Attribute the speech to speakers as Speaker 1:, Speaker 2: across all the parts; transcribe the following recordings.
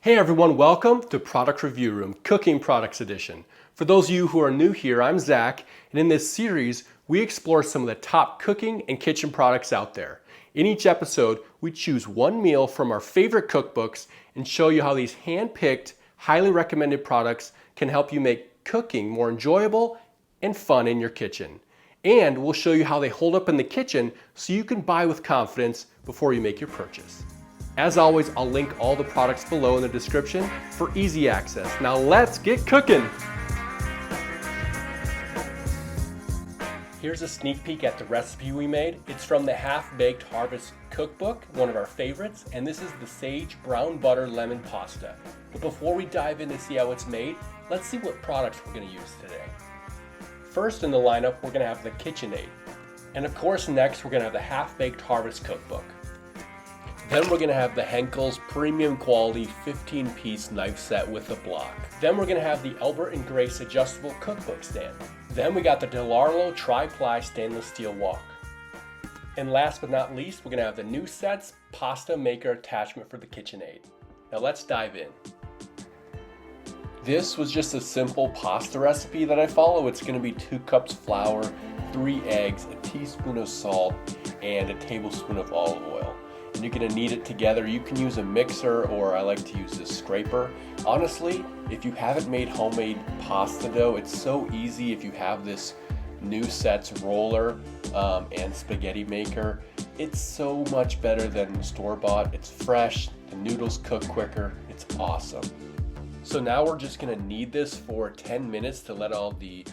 Speaker 1: Hey everyone, welcome to Product Review Room, Cooking Products Edition. For those of you who are new here, I'm Zach, and in this series, we explore some of the top cooking and kitchen products out there. In each episode, we choose one meal from our favorite cookbooks and show you how these hand-picked, highly recommended products can help you make cooking more enjoyable and fun in your kitchen. And we'll show you how they hold up in the kitchen so you can buy with confidence before you make your purchase. As always, I'll link all the products below in the description for easy access. Now let's get cooking! Here's a sneak peek at the recipe we made. It's from the Half-Baked Harvest Cookbook, one of our favorites, and this is the Sage Brown Butter Lemon Pasta. But before we dive in to see how it's made, let's see what products we're going to use today. First in the lineup, we're going to have the KitchenAid. And of course, next we're going to have the Half-Baked Harvest Cookbook. Then we're going to have the Henkel's premium quality 15-piece knife set with a block. Then we're going to have the Albert & Grace adjustable cookbook stand. Then we got the DeLarlo tri-ply stainless steel wok. And last but not least, we're going to have the new sets pasta maker attachment for the KitchenAid. Now let's dive in. This was just a simple pasta recipe that I follow. It's going to be 2 cups flour, 3 eggs, a teaspoon of salt, and a tablespoon of olive oil. And you're going to knead it together. You can use a mixer, or I like to use this scraper. Honestly, if you haven't made homemade pasta dough, it's so easy if you have this new sets roller and spaghetti maker. It's so much better than store-bought. It's fresh, the noodles cook quicker, it's awesome. So now we're just going to knead this for 10 minutes to let all the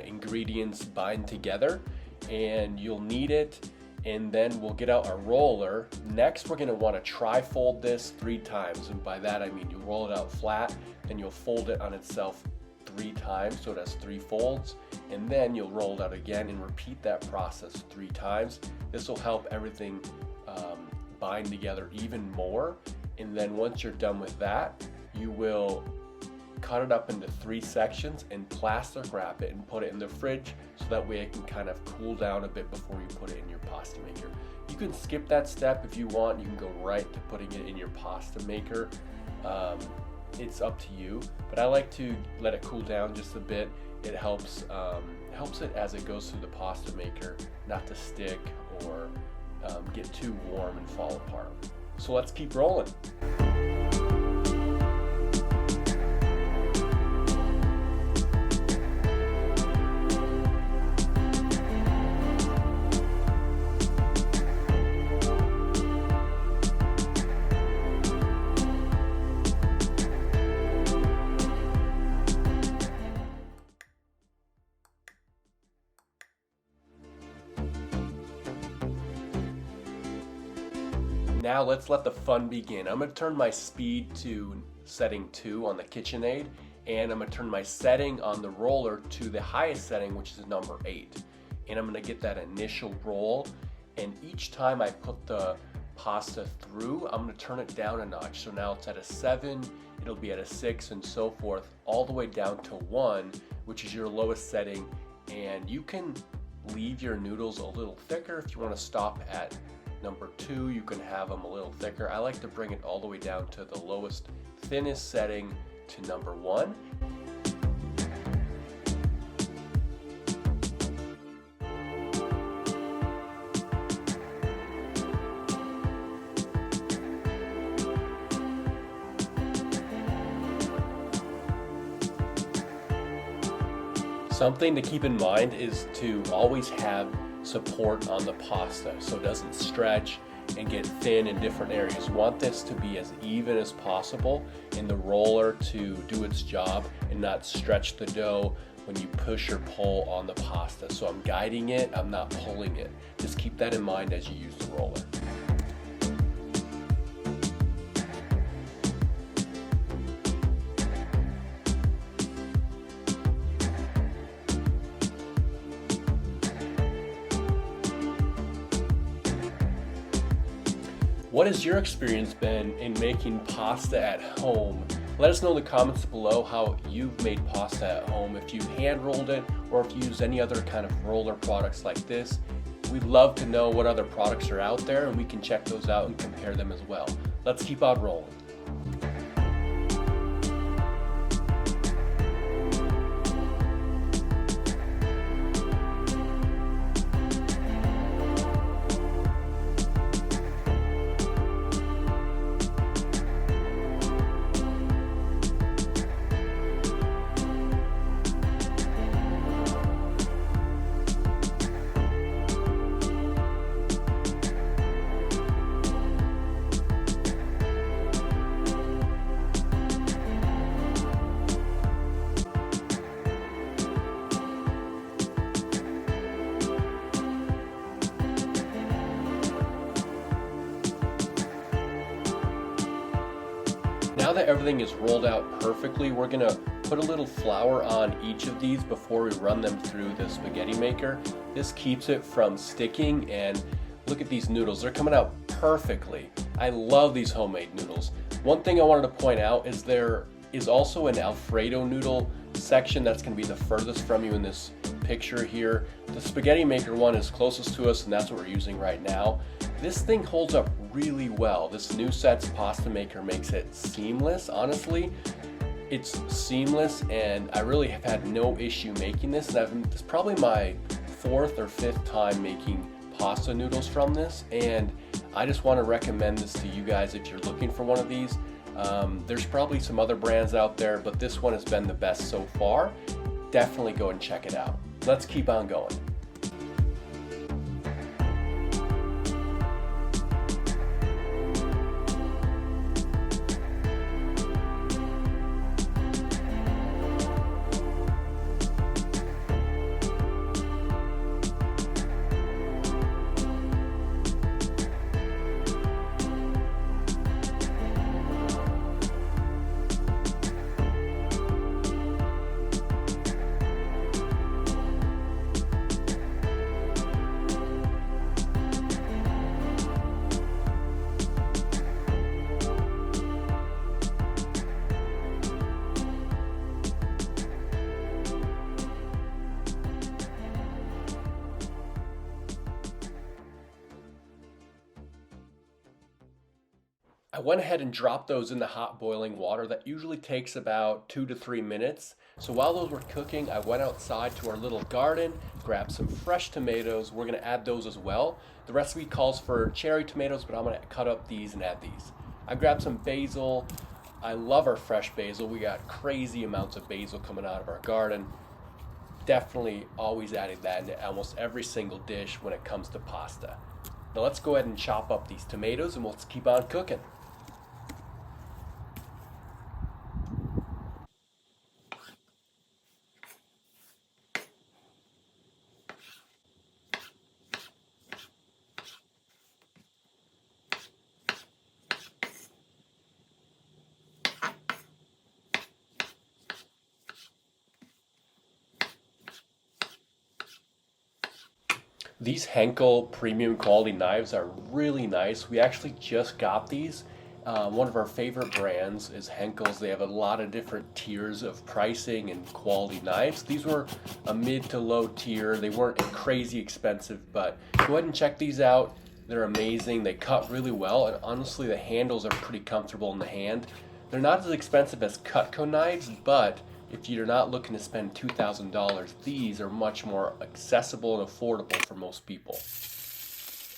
Speaker 1: ingredients bind together, and you'll knead it. And then we'll get out our roller. Next, we're going to want to tri-fold this 3 times. And by that, I mean you roll it out flat, then you'll fold it on itself 3 times so it has 3 folds. And then you'll roll it out again and repeat that process 3 times. This will help everything bind together even more. And then once you're done with that, you will cut it up into 3 sections and plastic wrap it and put it in the fridge so that way it can kind of cool down a bit before you put it in your pasta maker. You can skip that step if you want. You can go right to putting it in your pasta maker. It's up to you, but I like to let it cool down just a bit. It helps it as it goes through the pasta maker not to stick or get too warm and fall apart. So let's keep rolling. Now let's let the fun begin. I'm going to turn my speed to setting 2 on the KitchenAid, and I'm going to turn my setting on the roller to the highest setting, which is number 8. And I'm going to get that initial roll, and each time I put the pasta through, I'm going to turn it down a notch. So now it's at a 7, it'll be at a 6, and so forth, all the way down to 1, which is your lowest setting. And you can leave your noodles a little thicker if you want to stop at number 2, you can have them a little thicker. I like to bring it all the way down to the lowest, thinnest setting to number 1. Something to keep in mind is to always have support on the pasta so it doesn't stretch and get thin in different areas. You want this to be as even as possible in the roller to do its job and not stretch the dough when you push or pull on the pasta. So I'm guiding it, I'm not pulling it. Just keep that in mind as you use the roller. What has your experience been in making pasta at home? Let us know in the comments below how you've made pasta at home, if you hand rolled it or if you use any other kind of roller products like this. We'd love to know what other products are out there, and we can check those out and compare them as well. Let's keep on rolling. now that everything is rolled out perfectly, we're gonna put a little flour on each of these before we run them through the spaghetti maker. This keeps it from sticking, and look at these noodles. They're coming out perfectly. I love these homemade noodles. One thing I wanted to point out is there is also an Alfredo noodle section that's gonna be the furthest from you in this picture here. The spaghetti maker one is closest to us, and that's what we're using right now. This thing holds up really well. This new set's pasta maker makes it seamless. Honestly, it's seamless, and I really have had no issue making this. It's probably my 4th or 5th time making pasta noodles from this, and I just want to recommend this to you guys if you're looking for one of these. There's probably some other brands out there, but this one has been the best so far. Definitely go and check it out. Let's keep on going. I went ahead and dropped those in the hot boiling water. That usually takes about 2 to 3 minutes. So while those were cooking, I went outside to our little garden, grabbed some fresh tomatoes. We're gonna add those as well. The recipe calls for cherry tomatoes, but I'm gonna cut up these and add these. I grabbed some basil. I love our fresh basil. We got crazy amounts of basil coming out of our garden. Definitely always adding that into almost every single dish when it comes to pasta. Now let's go ahead and chop up these tomatoes and let's keep on cooking. These Henkel premium quality knives are really nice. We actually just got these. One of our favorite brands is Henkel's. They have a lot of different tiers of pricing and quality knives. These were a mid to low tier. They weren't crazy expensive, but go ahead and check these out. They're amazing. They cut really well, and honestly, the handles are pretty comfortable in the hand. They're not as expensive as Cutco knives, but if you're not looking to spend $2,000, these are much more accessible and affordable for most people.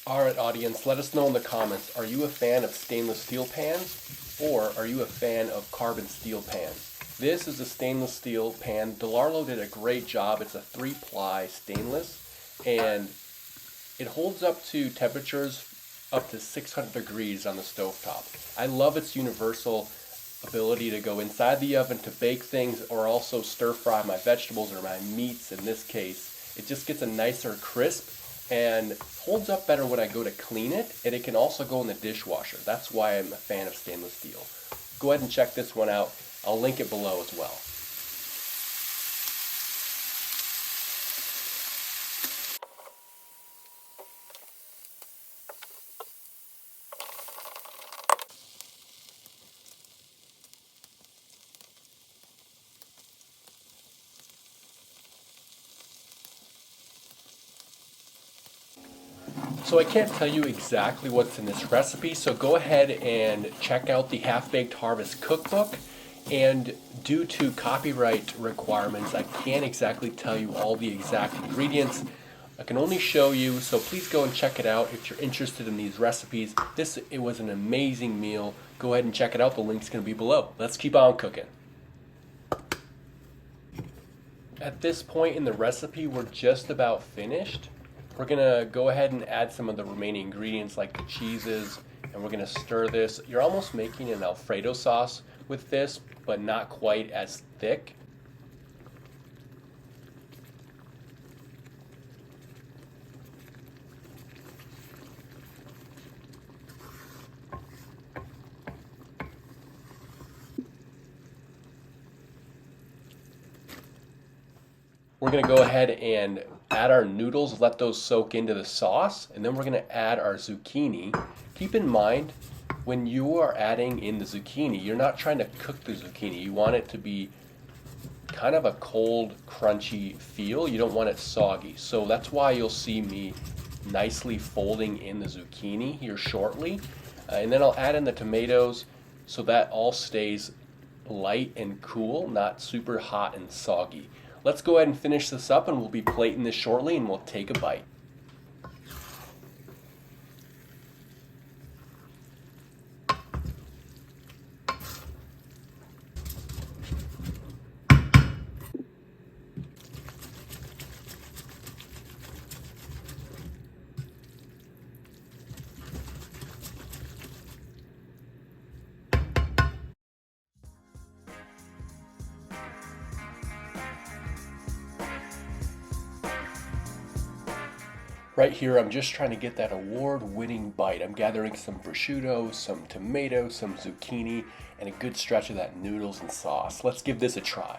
Speaker 1: Alright audience, let us know in the comments, are you a fan of stainless steel pans, or are you a fan of carbon steel pans? This is a stainless steel pan. DeLarlo did a great job. It's a 3-ply stainless, and it holds up to temperatures up to 600 degrees on the stovetop. I love its universal ability to go inside the oven to bake things, or also stir fry my vegetables or my meats in this case. It just gets a nicer crisp and holds up better when I go to clean it, and it can also go in the dishwasher. That's why I'm a fan of stainless steel. Go ahead and check this one out. I'll link it below as well. So I can't tell you exactly what's in this recipe, so go ahead and check out the Half-Baked Harvest Cookbook. And due to copyright requirements, I can't exactly tell you all the exact ingredients. I can only show you, so please go and check it out if you're interested in these recipes. It was an amazing meal. Go ahead and check it out. The link's going to be below. Let's keep on cooking. At this point in the recipe, we're just about finished. We're gonna go ahead and add some of the remaining ingredients like the cheeses, and we're gonna stir this. You're almost making an Alfredo sauce with this, but not quite as thick. We're going to go ahead and add our noodles, let those soak into the sauce, and then we're going to add our zucchini. Keep in mind, when you are adding in the zucchini, you're not trying to cook the zucchini. You want it to be kind of a cold, crunchy feel. You don't want it soggy. So that's why you'll see me nicely folding in the zucchini here shortly. And then I'll add in the tomatoes so that all stays light and cool, not super hot and soggy. Let's go ahead and finish this up, and we'll be plating this shortly, and we'll take a bite. Right here, I'm just trying to get that award-winning bite. I'm gathering some prosciutto, some tomato, some zucchini, and a good stretch of that noodles and sauce. Let's give this a try.